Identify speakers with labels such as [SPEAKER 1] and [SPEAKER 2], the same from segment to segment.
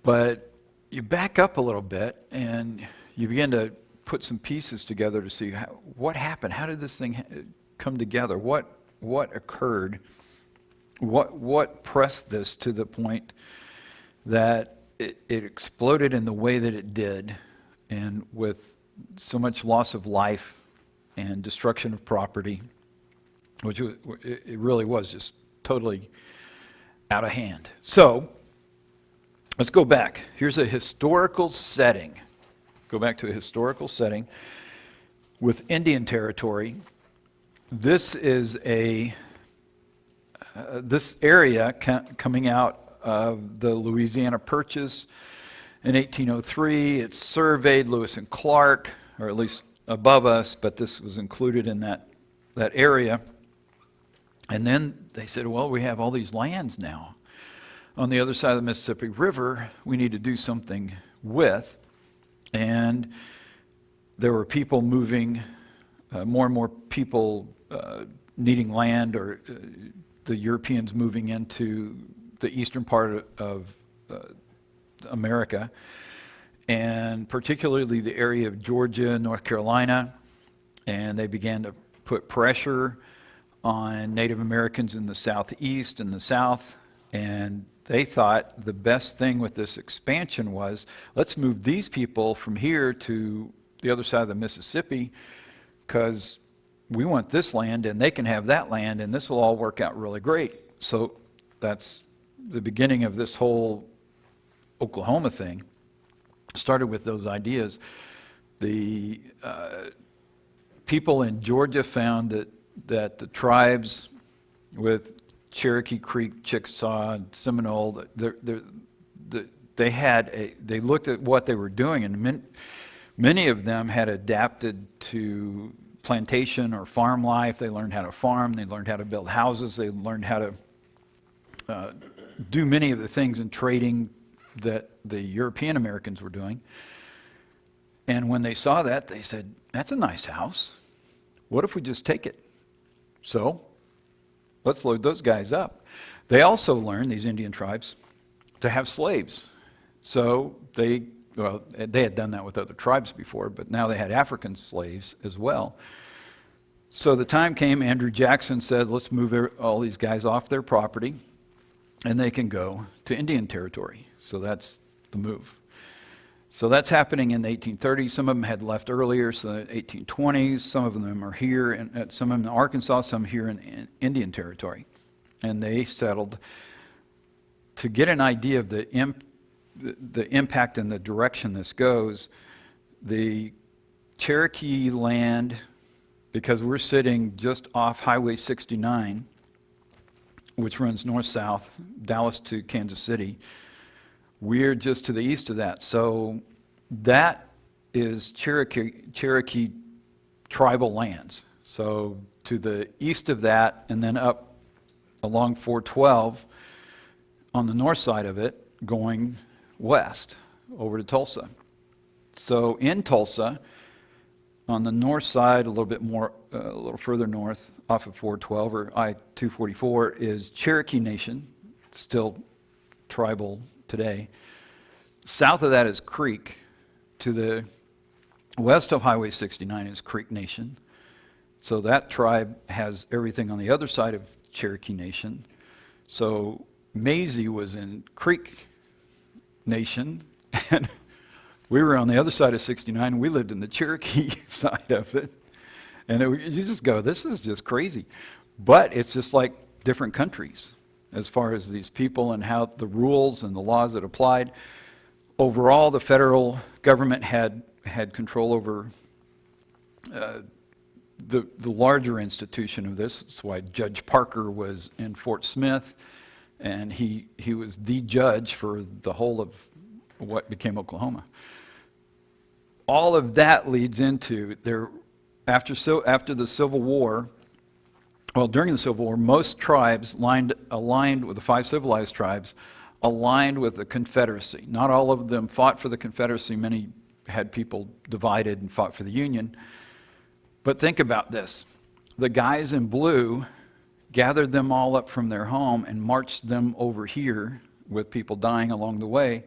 [SPEAKER 1] But you back up a little bit and you begin to put some pieces together to see what happened. How did this thing come together? What occurred? What pressed this to the point that it exploded in the way that it did, and with so much loss of life and destruction of property, which it really was just totally out of hand. So let's go back. Here's a historical setting. Go back to a historical setting with Indian Territory. This is this area coming out of the Louisiana Purchase in 1803. It's surveyed, Lewis and Clark, or at least above us, but this was included in that area. And then they said, well, we have all these lands now on the other side of the Mississippi River we need to do something with. And there were people moving, more and more people needing land, or the Europeans moving into the eastern part of America, and particularly the area of Georgia, North Carolina, and they began to put pressure on Native Americans in the southeast and the south, and they thought the best thing with this expansion was, let's move these people from here to the other side of the Mississippi, because we want this land and they can have that land, and this will all work out really great. So that's the beginning of this whole Oklahoma thing. Started with those ideas. The people in Georgia found that the tribes with Cherokee Creek, Chickasaw, Seminole, they looked at what they were doing, and many of them had adapted to plantation or farm life. They learned how to farm, they learned how to build houses, they learned how to do many of the things in trading that the European Americans were doing. And when they saw that, they said, that's a nice house. What if we just take it? So let's load those guys up. They also learned, these Indian tribes, to have slaves. So they had done that with other tribes before, but now they had African slaves as well. So the time came, Andrew Jackson said, let's move all these guys off their property, and they can go to Indian Territory. So that's the move. So that's happening in the 1830s. Some of them had left earlier, so the 1820s. Some of them are here, and some of them in Arkansas, some here in Indian Territory. And they settled. To get an idea of the impact and the direction this goes, the Cherokee land, because we're sitting just off Highway 69, which runs north-south, Dallas to Kansas City, we're just to the east of that. So that is Cherokee tribal lands. So to the east of that, and then up along 412 on the north side of it, going west over to Tulsa. So in Tulsa, on the north side, a little further north, off of 412 or I-244, is Cherokee Nation, still tribal today. South of that is Creek. To the west of Highway 69 is Creek Nation. So that tribe has everything on the other side of Cherokee Nation. So Maisie was in Creek Nation, and we were on the other side of 69. We lived in the Cherokee side of it. And you just go, this is just crazy. But it's just like different countries as far as these people and how the rules and the laws that applied. Overall, the federal government had control over the larger institution of this. That's why Judge Parker was in Fort Smith, and he was the judge for the whole of what became Oklahoma. All of that leads into after the Civil War. Well, during the Civil War, most tribes aligned with the 5 civilized tribes, aligned with the Confederacy. Not all of them fought for the Confederacy. Many had people divided and fought for the Union. But think about this. The guys in blue gathered them all up from their home and marched them over here with people dying along the way.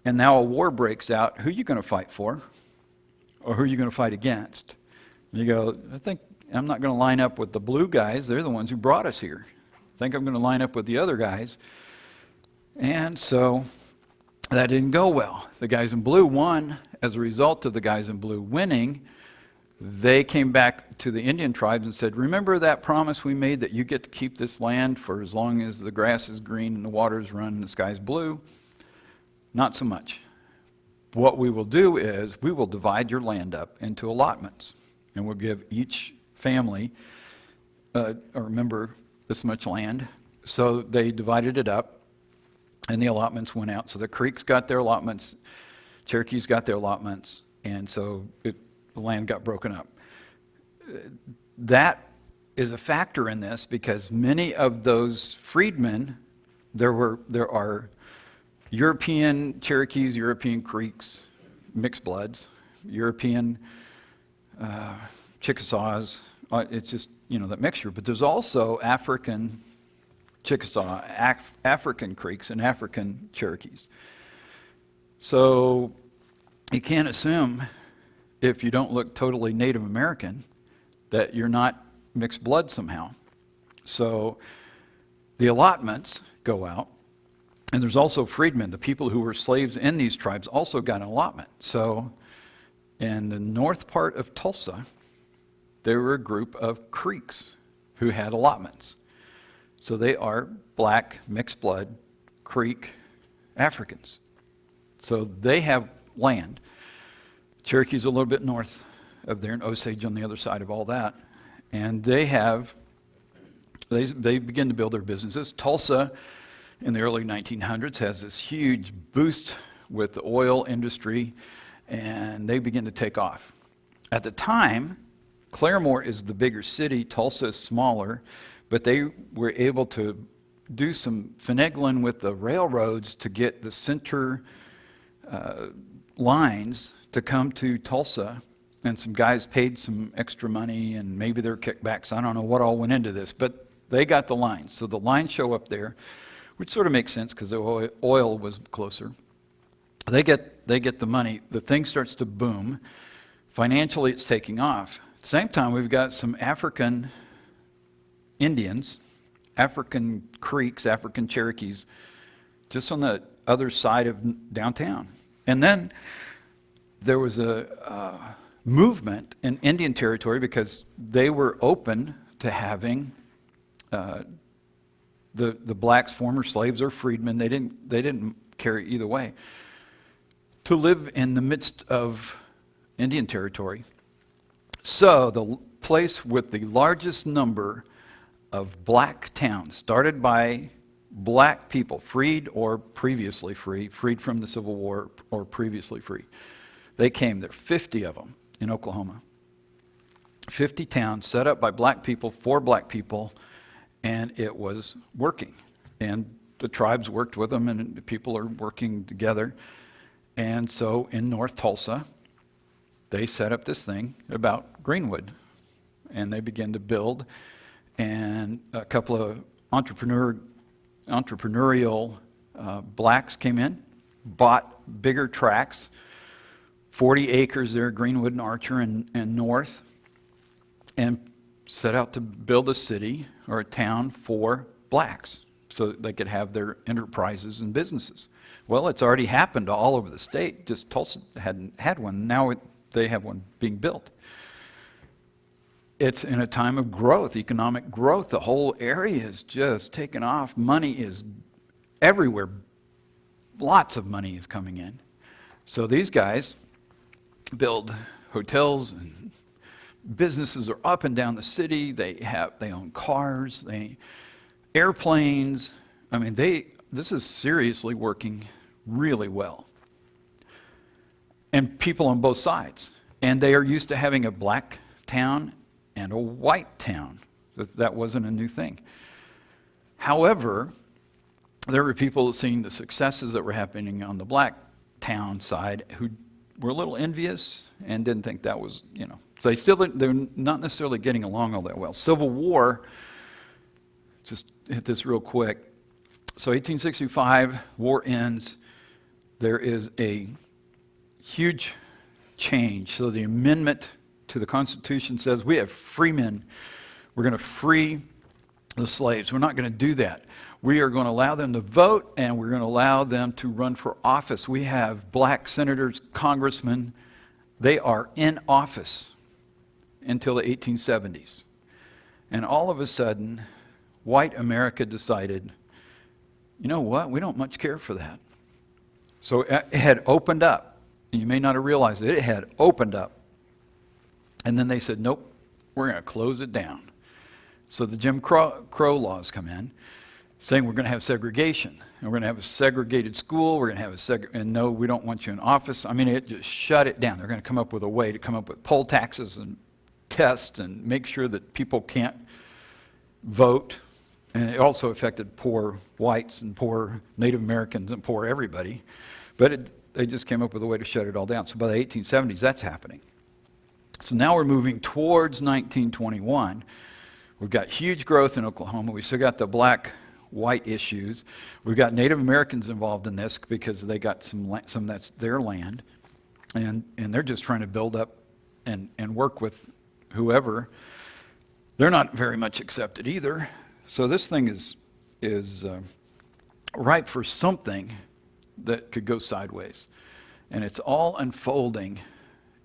[SPEAKER 1] and now a war breaks out. Who are you going to fight for? Or who are you going to fight against? And you go, I think I'm not going to line up with the blue guys. They're the ones who brought us here. I think I'm going to line up with the other guys. And so that didn't go well. The guys in blue won. As a result of the guys in blue winning, they came back to the Indian tribes and said, remember that promise we made that you get to keep this land for as long as the grass is green and the waters run and the sky's blue? Not so much. What we will do is we will divide your land up into allotments, and we'll give each family or member this much land. So they divided it up, and the allotments went out. So the Creeks got their allotments, Cherokees got their allotments, and so the land got broken up. That is a factor in this because many of those freedmen, there are European Cherokees, European Creeks, mixed bloods, European Chickasaws. It's just, that mixture. But there's also African Chickasaw, African Creeks, and African Cherokees. So you can't assume, if you don't look totally Native American, that you're not mixed blood somehow. So the allotments go out. And there's also freedmen. The people who were slaves in these tribes also got an allotment. So in the north part of Tulsa, there were a group of Creeks who had allotments. So they are black, mixed blood, Creek Africans. So they have land. Cherokee's a little bit north of there, and Osage on the other side of all that. And they begin to build their businesses. Tulsa, in the early 1900s, has this huge boost with the oil industry, and they begin to take off. At the time, Claremore is the bigger city, Tulsa is smaller, but they were able to do some finagling with the railroads to get the center lines to come to Tulsa, and some guys paid some extra money, and maybe there were kickbacks. I don't know what all went into this, but they got the lines. So the lines show up there, which sort of makes sense because the oil was closer. They get the money. The thing starts to boom. Financially, it's taking off. At the same time, we've got some African Indians, African Creeks, African Cherokees, just on the other side of downtown. And then there was a movement in Indian Territory because they were open to having the blacks, former slaves or freedmen, they didn't care either way, to live in the midst of Indian Territory. So the place with the largest number of black towns, started by black people, freed or previously free, freed from the Civil War or previously free. They came there, 50 of them in Oklahoma. 50 towns set up by black people for black people, and it was working. And the tribes worked with them, and the people are working together. And so in North Tulsa, they set up this thing about Greenwood, and they began to build. And a couple of entrepreneurial blacks came in, bought bigger tracts, 40 acres there, Greenwood and Archer and North, and set out to build a city or a town for blacks so that they could have their enterprises and businesses. Well, it's already happened all over the state, just Tulsa hadn't had one. Now they have one being built. It's in a time of growth, economic growth. The whole area is just taken off. Money is everywhere. Lots of money is coming in. So these guys build hotels, and businesses are up and down the city. They own cars, airplanes. I mean, this is seriously working really well. And people on both sides. And they are used to having a black town and a white town. That wasn't a new thing. However, there were people seeing the successes that were happening on the black town side who were a little envious and didn't think that was, So they're not necessarily getting along all that well. Civil War, just hit this real quick. So 1865, war ends. there is a huge change. So the amendment to the Constitution says we have free men. We're going to free the slaves. We're not going to do that. We are going to allow them to vote, and we're going to allow them to run for office. We have black senators, congressmen. They are in office until the 1870s. And all of a sudden, white America decided, you know what? We don't much care for that. So it had opened up. You may not have realized it. It had opened up. And then they said, nope, we're going to close it down. So the Jim Crow laws come in, saying we're going to have segregation. And we're going to have a segregated school. We're going to have and no, we don't want you in office. I mean, it just shut it down. They're going to come up with a way to come up with poll taxes and tests and make sure that people can't vote. And it also affected poor whites and poor Native Americans and poor everybody. But they just came up with a way to shut it all down. So by the 1870s, that's happening. So now we're moving towards 1921. We've got huge growth in Oklahoma. We still got the black-white issues. We've got Native Americans involved in this because they got some that's their land. And they're just trying to build up and work with whoever. They're not very much accepted either. So this thing is ripe for something that could go sideways. And it's all unfolding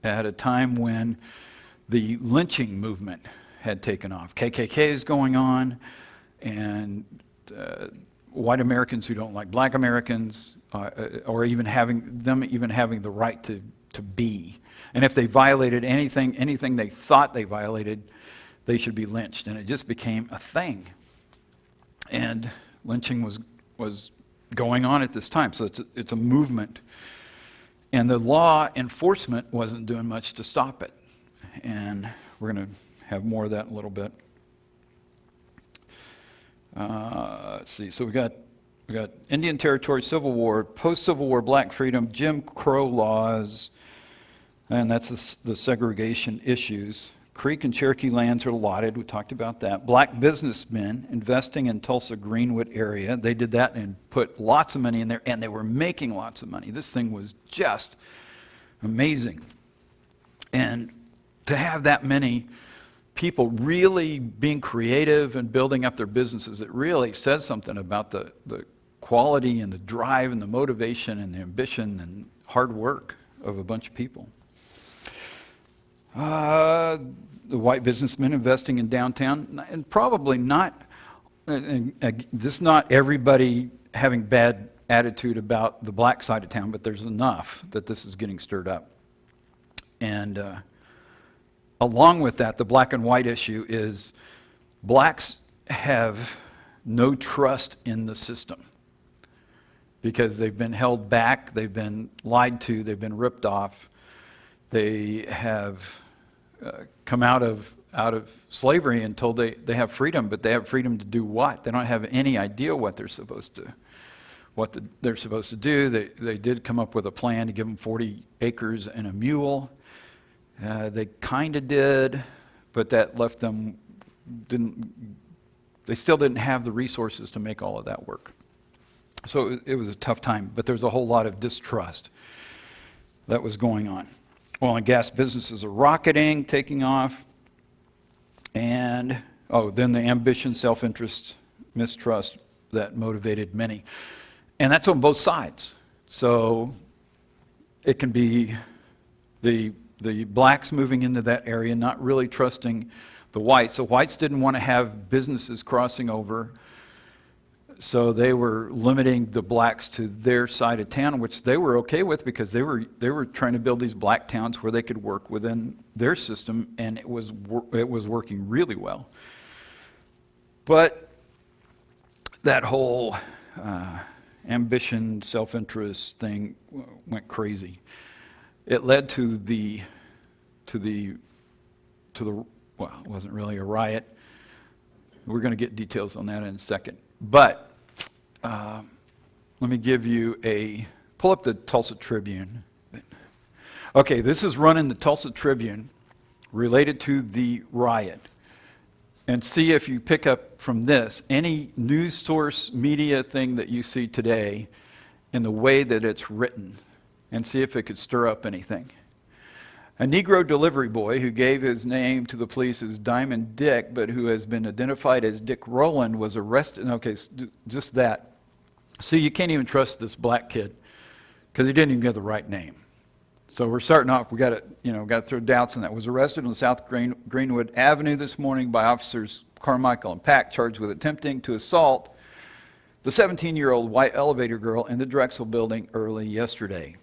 [SPEAKER 1] at a time when the lynching movement had taken off. KKK is going on, and white Americans who don't like black Americans, or even having the right to be. And if they violated anything they thought they violated, they should be lynched. And it just became a thing. And lynching was going on at this time. So it's a movement. And the law enforcement wasn't doing much to stop it. And we're going to have more of that in a little bit. Let's see. So we got Indian Territory, Civil War, post-Civil War, Black freedom, Jim Crow laws, and that's the segregation issues. Creek and Cherokee lands are allotted. We talked about that. Black businessmen investing in Tulsa Greenwood area. They did that and put lots of money in there, and they were making lots of money. This thing was just amazing. And to have that many people really being creative and building up their businesses, it really says something about the quality and the drive and the motivation and the ambition and hard work of a bunch of people. The white businessmen investing in downtown, and probably not, this not everybody having bad attitude about the black side of town, but there's enough that this is getting stirred up. And along with that, the black and white issue is blacks have no trust in the system because they've been held back, they've been lied to, they've been ripped off. They have come out of slavery and told they have freedom, but they have freedom to do what? They don't have any idea what they're supposed to do. They did come up with a plan to give them 40 acres and a mule. They kind of did, but that left them they still didn't have the resources to make all of that work. So it was a tough time, but there's a whole lot of distrust that was going on. Oil and gas businesses are rocketing, taking off. And, then the ambition, self-interest, mistrust that motivated many. And that's on both sides. So it can be the blacks moving into that area, not really trusting the whites. The whites didn't want to have businesses crossing over. So they were limiting the blacks to their side of town, which they were okay with because they were trying to build these black towns where they could work within their system, and it was working really well. But that whole ambition, self-interest thing went crazy. It led to the well, it wasn't really a riot. We're going to get details on that in a second. But let me give you pull up the Tulsa Tribune. Okay, this is running the Tulsa Tribune related to the riot. And see if you pick up from this, any news source, media thing that you see today in the way that it's written and see if it could stir up anything. A Negro delivery boy who gave his name to the police as Diamond Dick, but who has been identified as Dick Rowland, was arrested. Okay, just that. See, you can't even trust this black kid because he didn't even get the right name. So we're starting off. We got to throw doubts on that. Was arrested on South Greenwood Avenue this morning by officers Carmichael and Pack, charged with attempting to assault the 17-year-old white elevator girl in the Drexel building early yesterday.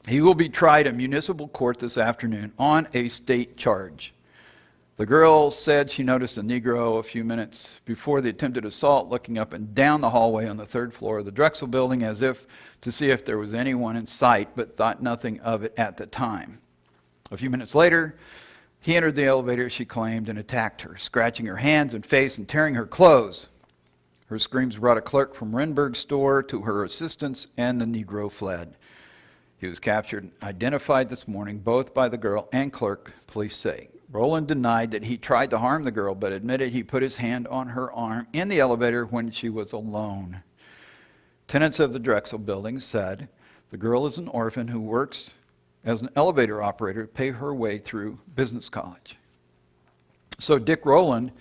[SPEAKER 1] He will be tried in municipal court this afternoon on a state charge. The girl said she noticed a Negro a few minutes before the attempted assault looking up and down the hallway on the third floor of the Drexel building as if to see if there was anyone in sight, but thought nothing of it at the time. A few minutes later, he entered the elevator, she claimed, and attacked her, scratching her hands and face and tearing her clothes. Her screams brought a clerk from Renberg's store to her assistance, and the Negro fled. He was captured and identified this morning both by the girl and clerk, police say. Rowland denied that he tried to harm the girl, but admitted he put his hand on her arm in the elevator when she was alone. Tenants of the Drexel building said the girl is an orphan who works as an elevator operator to pay her way through business college. So Dick Rowland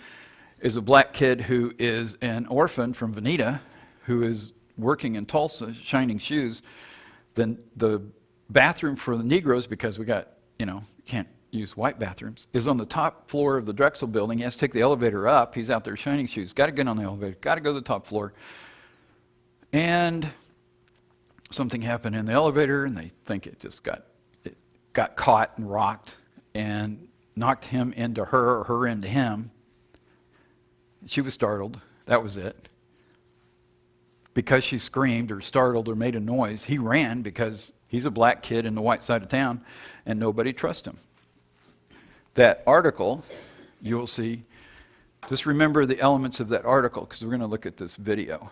[SPEAKER 1] is a black kid who is an orphan from Veneta, who is working in Tulsa, shining shoes. Then the bathroom for the Negroes, because we got, can't use white bathrooms, is on the top floor of the Drexel building. He has to take the elevator up. He's out there shining shoes. Got to get on the elevator. Got to go to the top floor. And something happened in the elevator, and they think it got caught and rocked and knocked him into her or her into him. She was startled. That was it. Because she screamed or startled or made a noise, he ran because he's a black kid in the white side of town and nobody trusts him. That article, you'll see, just remember the elements of that article because we're going to look at this video.